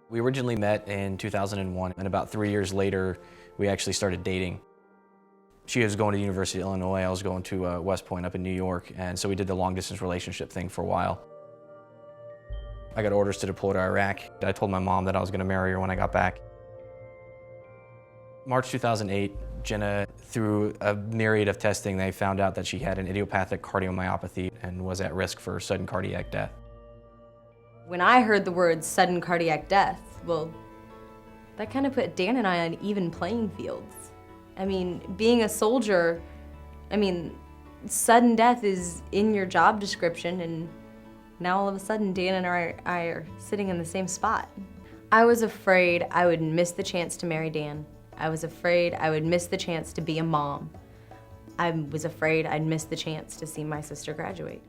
We originally met in 2001, and about 3 years later, we actually started dating. She was going to the University of Illinois, I was going to West Point up in New York, and so we did the long-distance relationship thing for a while. I got orders to deploy to Iraq. I told my mom that I was going to marry her when I got back. March 2008, Jenna, through a myriad of testing, they found out that she had an idiopathic cardiomyopathy and was at risk for sudden cardiac death. When I heard the words sudden cardiac death, well, that kind of put Dan and I on even playing fields. I mean, being a soldier, sudden death is in your job description, and now all of a sudden Dan and I are sitting in the same spot. I was afraid I would miss the chance to marry Dan. I was afraid I would miss the chance to be a mom. I was afraid I'd miss the chance to see my sister graduate.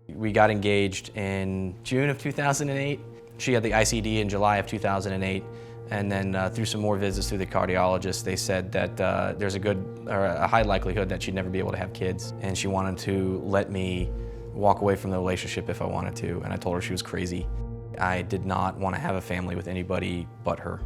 We got engaged in June of 2008. She had the ICD in July of 2008. And then through some more visits through the cardiologist, they said that there's a high likelihood that she'd never be able to have kids. And she wanted to let me walk away from the relationship if I wanted to. And I told her she was crazy. I did not want to have a family with anybody but her.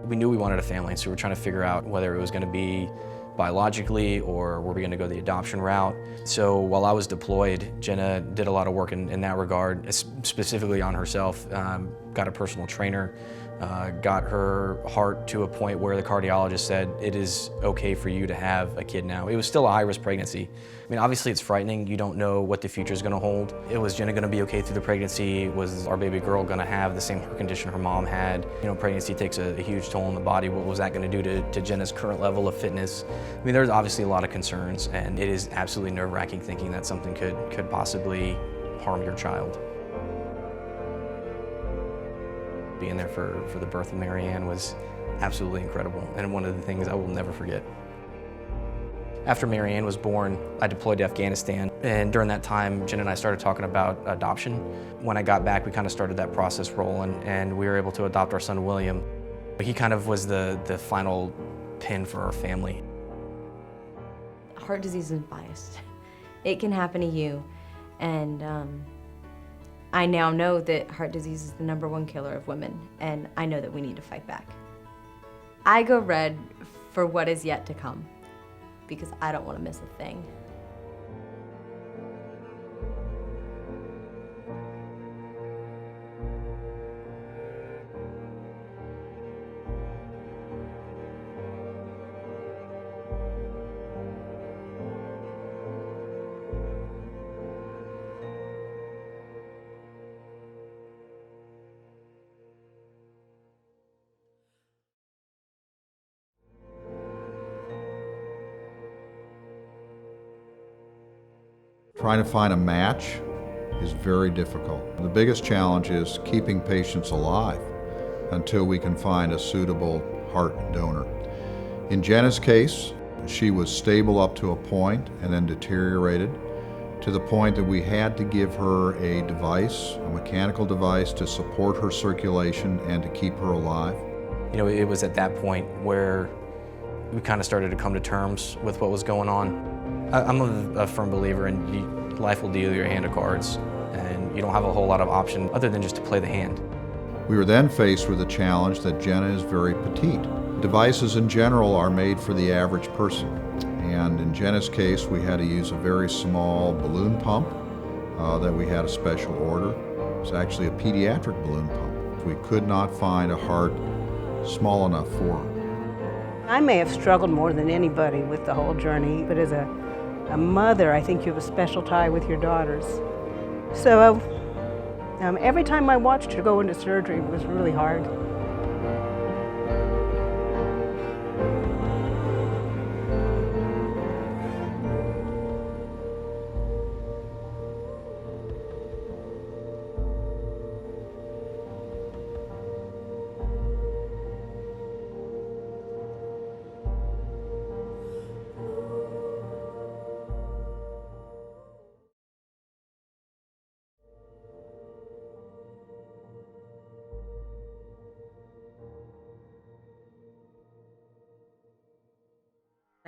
We knew we wanted a family, so we were trying to figure out whether it was going to be biologically or were we going to go the adoption route. So while I was deployed, Jenna did a lot of work in that regard, specifically on herself. Got a personal trainer, got her heart to a point where the cardiologist said, it is okay for you to have a kid now. It was still a high-risk pregnancy. I mean, obviously it's frightening. You don't know what the future is going to hold. Was Jenna going to be okay through the pregnancy? Was our baby girl going to have the same heart condition her mom had? You know, pregnancy takes a huge toll on the body. What was that going to do to Jenna's current level of fitness? I mean, there's obviously a lot of concerns, and it is absolutely nerve-wracking thinking that something could possibly harm your child. Being there for the birth of Marianne was absolutely incredible, and one of the things I will never forget. After Marianne was born, I deployed to Afghanistan, and during that time, Jen and I started talking about adoption. When I got back, we kind of started that process rolling, and we were able to adopt our son, William. He kind of was the final pin for our family. Heart disease is biased. It can happen to you, and I now know that heart disease is the #1 killer of women, and I know that we need to fight back. I go red for what is yet to come, because I don't want to miss a thing. Trying to find a match is very difficult. The biggest challenge is keeping patients alive until we can find a suitable heart donor. In Jenna's case, she was stable up to a point and then deteriorated to the point that we had to give her a device, a mechanical device, to support her circulation and to keep her alive. You know, it was at that point where we kind of started to come to terms with what was going on. I'm a firm believer in life will deal you a hand of cards, and you don't have a whole lot of option other than just to play the hand. We were then faced with the challenge that Jenna is very petite. Devices in general are made for the average person, and in Jenna's case we had to use a very small balloon pump that we had a special order. It was actually a pediatric balloon pump. We could not find a heart small enough for her. I may have struggled more than anybody with the whole journey, but as a mother, I think you have a special tie with your daughters. So every time I watched her go into surgery, it was really hard.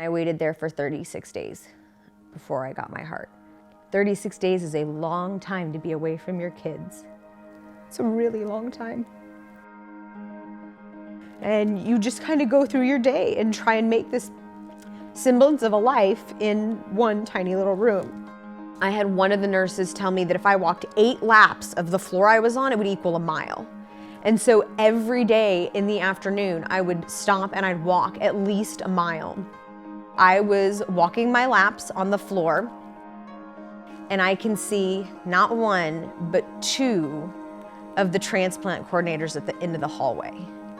I waited there for 36 days before I got my heart. 36 days is a long time to be away from your kids. It's a really long time. And you just kind of go through your day and try and make this semblance of a life in one tiny little room. I had one of the nurses tell me that if I walked 8 laps of the floor I was on, it would equal a mile. And so every day in the afternoon, I would stop and I'd walk at least a mile. I was walking my laps on the floor, and I can see not 1, but 2 of the transplant coordinators at the end of the hallway.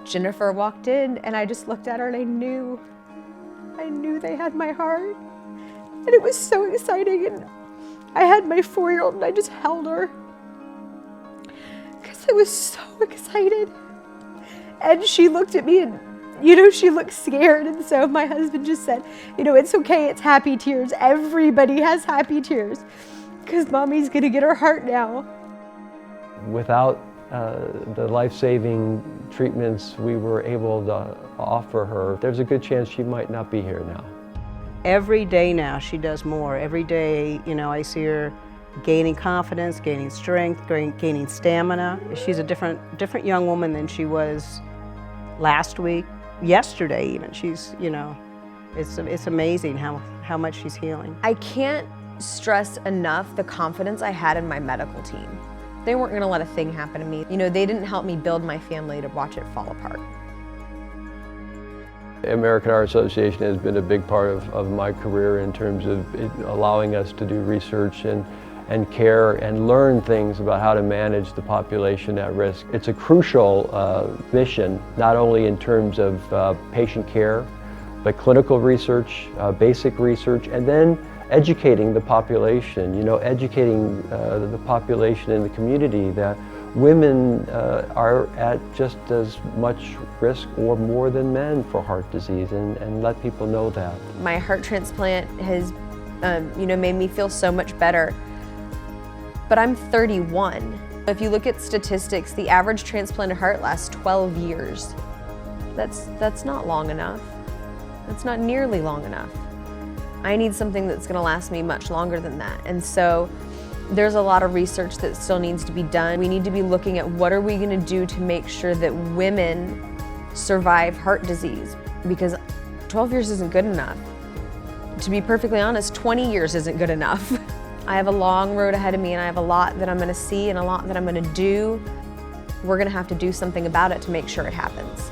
Jennifer walked in, and I just looked at her and I knew they had my heart. And it was so exciting, and I had my 4-year-old and I just held her because I was so excited. And she looked at me and, she looked scared, and so my husband just said, it's okay, it's happy tears. Everybody has happy tears because Mommy's gonna get her heart now. Without the life-saving treatments we were able to offer her, there's a good chance she might not be here now. Every day now she does more. Every day, I see her gaining confidence, gaining strength, gaining stamina. She's a different young woman than she was last week, yesterday even. She's, it's amazing how much she's healing. I can't stress enough the confidence I had in my medical team. They weren't gonna let a thing happen to me. They didn't help me build my family to watch it fall apart. The American Heart Association has been a big part of my career in terms of allowing us to do research and care and learn things about how to manage the population at risk. It's a crucial mission, not only in terms of patient care, but clinical research, basic research, and then educating the population, educating the population in the community that women are at just as much risk or more than men for heart disease, and let people know that. My heart transplant has made me feel so much better, but I'm 31. If you look at statistics, the average transplanted heart lasts 12 years. That's not long enough. That's not nearly long enough. I need something that's gonna last me much longer than that. And so there's a lot of research that still needs to be done. We need to be looking at what are we gonna do to make sure that women survive heart disease, because 12 years isn't good enough. To be perfectly honest, 20 years isn't good enough. I have a long road ahead of me, and I have a lot that I'm gonna see and a lot that I'm gonna do. We're gonna have to do something about it to make sure it happens.